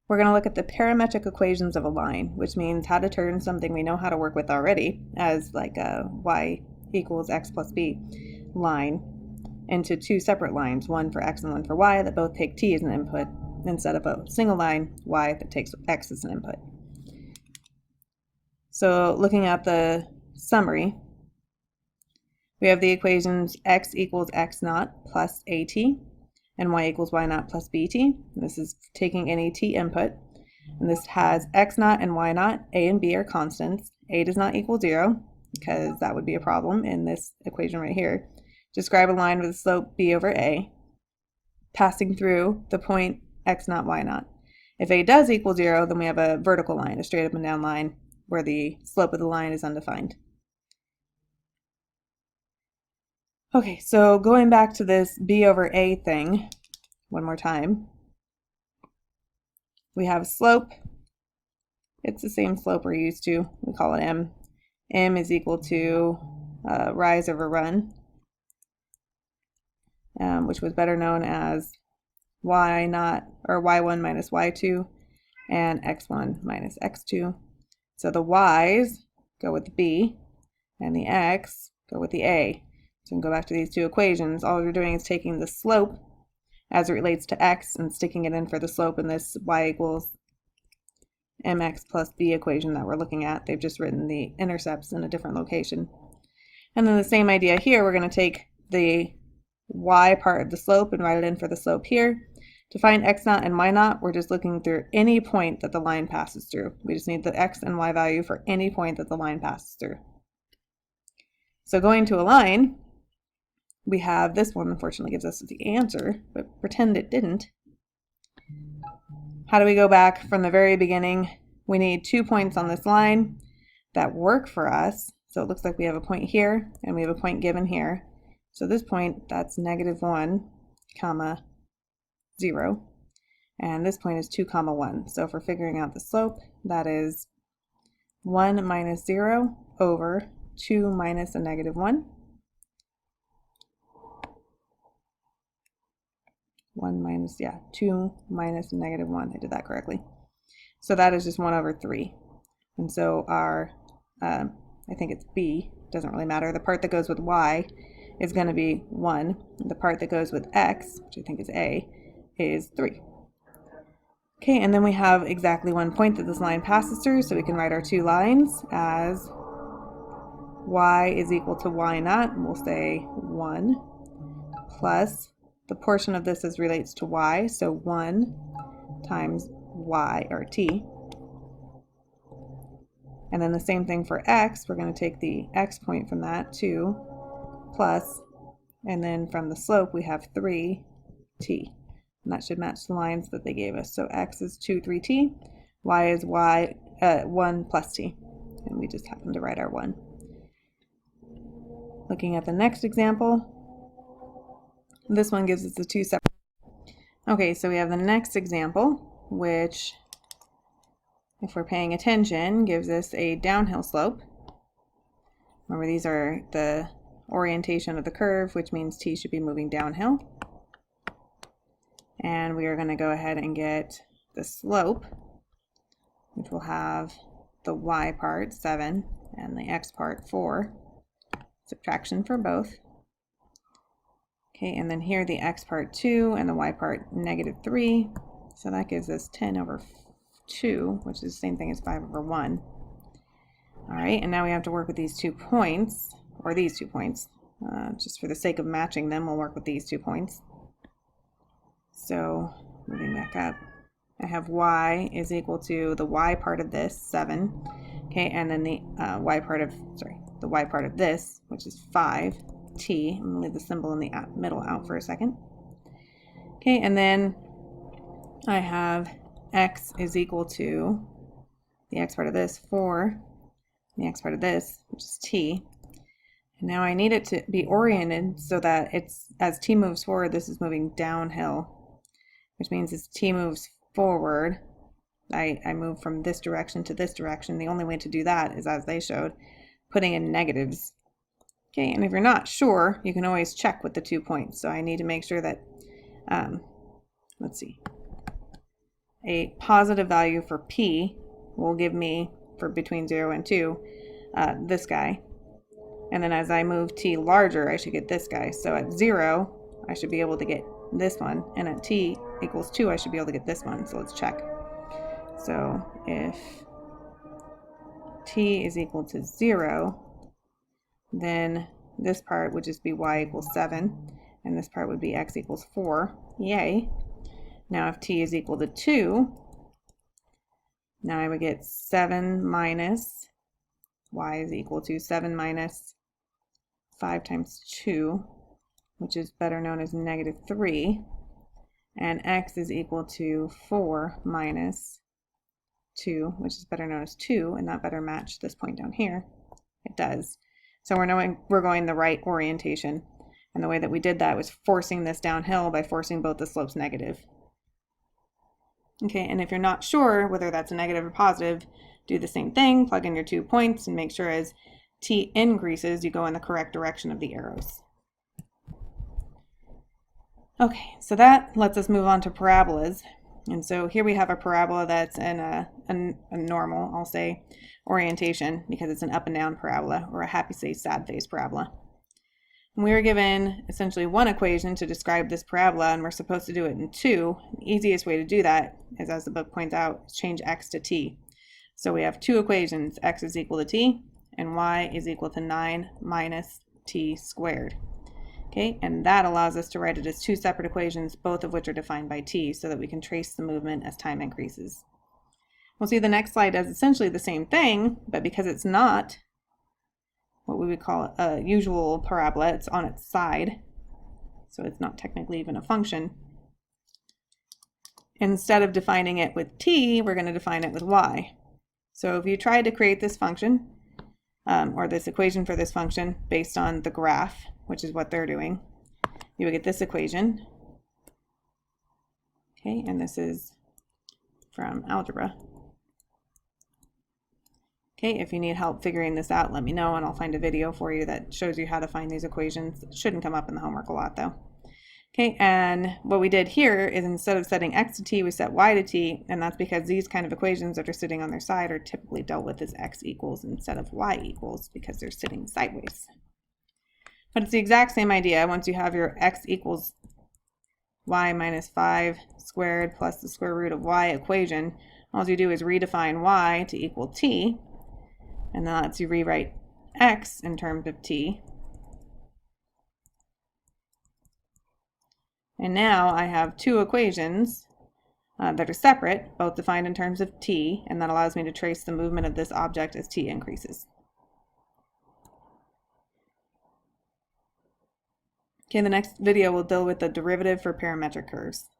we're going to look at the parametric equations of a line, which means how to turn something we know how to work with already as like a y equals x plus b line into two separate lines, one for x and one for y, that both take t as an input, instead of a single line y that takes x as an input. So looking at the summary, we have the equations x equals x naught plus at and y equals y naught plus bt. This is taking any t input. And this has x naught and y naught. A and b are constants. A does not equal 0 because that would be a problem in this equation right here. Describe a line with a slope b over a passing through the point x naught, y naught. If a does equal 0, then we have a vertical line, a straight up and down line, where the slope of the line is undefined. Okay, so going back to this b over a thing one more time, we have slope. It's the same slope we're used to. We call it m. M is equal to rise over run, which was better known as y naught, or y1 minus y2 and x1 minus x2. So the y's go with the b and the x go with the a. So we can go back to these two equations. All we're doing is taking the slope as it relates to x and sticking it in for the slope in this y equals mx plus b equation that we're looking at. They've just written the intercepts in a different location. And then the same idea here, we're going to take the y part of the slope and write it in for the slope here. To find x naught and y naught, we're just looking through any point that the line passes through. We just need the x and y value for any point that the line passes through. So going to a line, we have this one, unfortunately, gives us the answer, but pretend it didn't. How do we go back from the very beginning? We need 2 points on this line that work for us. So it looks like we have a point here and we have a point given here. So this point, that's -1, comma 0. And this point is 2, comma 1. So if we're figuring out the slope, that is 1 minus 0 over 2 minus a -1. 1 minus, 2 minus a -1. I did that correctly. So that is just 1 over 3. And so our, I think it's b, doesn't really matter. The part that goes with y is going to be 1. The part that goes with x, which I think is a, is 3. Okay, and then we have exactly 1 point that this line passes through, so we can write our two lines as y is equal to y naught, and we'll say 1 plus the portion of this as relates to y, so 1 times y, or t. And then the same thing for x, we're going to take the x point from that, 2, plus, and then from the slope we have 3t. And that should match the lines that they gave us. So x is 2, 3t, y is 1 plus t. And we just happen to write our 1. Looking at the next example, this one gives us the two separate. Okay, so we have the next example, which, if we're paying attention, gives us a downhill slope. Remember, these are the orientation of the curve, which means t should be moving downhill. And we are going to go ahead and get the slope, which will have the y part, 7, and the x part, 4. Subtraction for both. Okay, and then here the x part 2 and the y part -3. So that gives us 10 over 2, which is the same thing as 5 over 1. All right, and now we have to work with these 2 points, or these 2 points. Just for the sake of matching them, we'll work with these 2 points. So moving back up, I have y is equal to the y part of this, 7. Okay, and then the y part of this, which is 5t. I'm going to leave the symbol in the middle out for a second. Okay, and then I have x is equal to the x part of this, 4, the x part of this, which is t. And now I need it to be oriented so that it's, as t moves forward, this is moving downhill, which means as t moves forward, I move from this direction to this direction. The only way to do that is, as they showed, putting in negatives. Okay, and if you're not sure, you can always check with the 2 points. So I need to make sure that, let's see. a positive value for p will give me, for between 0 and 2, this guy. And then as I move t larger, I should get this guy. So at 0, I should be able to get this one. And at t equals 2, I should be able to get this one. So let's check. So if t is equal to 0, then this part would just be y equals 7. And this part would be x equals 4. Yay. Now if t is equal to 2, now I would get 7 minus y is equal to 7 minus 5 times 2, which is better known as negative 3. And x is equal to 4 minus 2, which is better known as 2, and that better match this point down here. It does. So we're going the right orientation. And the way that we did that was forcing this downhill by forcing both the slopes negative. Okay, and if you're not sure whether that's a negative or positive, do the same thing, plug in your 2 points, and make sure as t increases, you go in the correct direction of the arrows. Okay, so that lets us move on to parabolas. And so here we have a parabola that's in a normal, I'll say, orientation, because it's an up and down parabola, or a happy face, sad face parabola. And we were given essentially one equation to describe this parabola, and we're supposed to do it in 2. The easiest way to do that is, as the book points out, is change x to t. So we have 2 equations, x is equal to t, and y is equal to 9 minus t squared. Okay, and that allows us to write it as 2 separate equations, both of which are defined by t, so that we can trace the movement as time increases. We'll see the next slide does essentially the same thing, but because it's not what we would call a usual parabola, it's on its side, so it's not technically even a function. Instead of defining it with t, we're going to define it with y. So if you try to create this function, or this equation for this function based on the graph, which is what they're doing, you would get this equation. Okay, and this is from algebra. Okay, if you need help figuring this out, let me know, and I'll find a video for you that shows you how to find these equations. It shouldn't come up in the homework a lot, though. Okay, and what we did here is, instead of setting x to t, we set y to t, and that's because these kind of equations that are sitting on their side are typically dealt with as x equals instead of y equals, because they're sitting sideways. But it's the exact same idea. Once you have your x equals y minus 5 squared plus the square root of y equation, all you do is redefine y to equal t, and that lets you rewrite x in terms of t. And now I have 2 equations that are separate, both defined in terms of t, and that allows me to trace the movement of this object as t increases. Okay, the next video will deal with the derivative for parametric curves.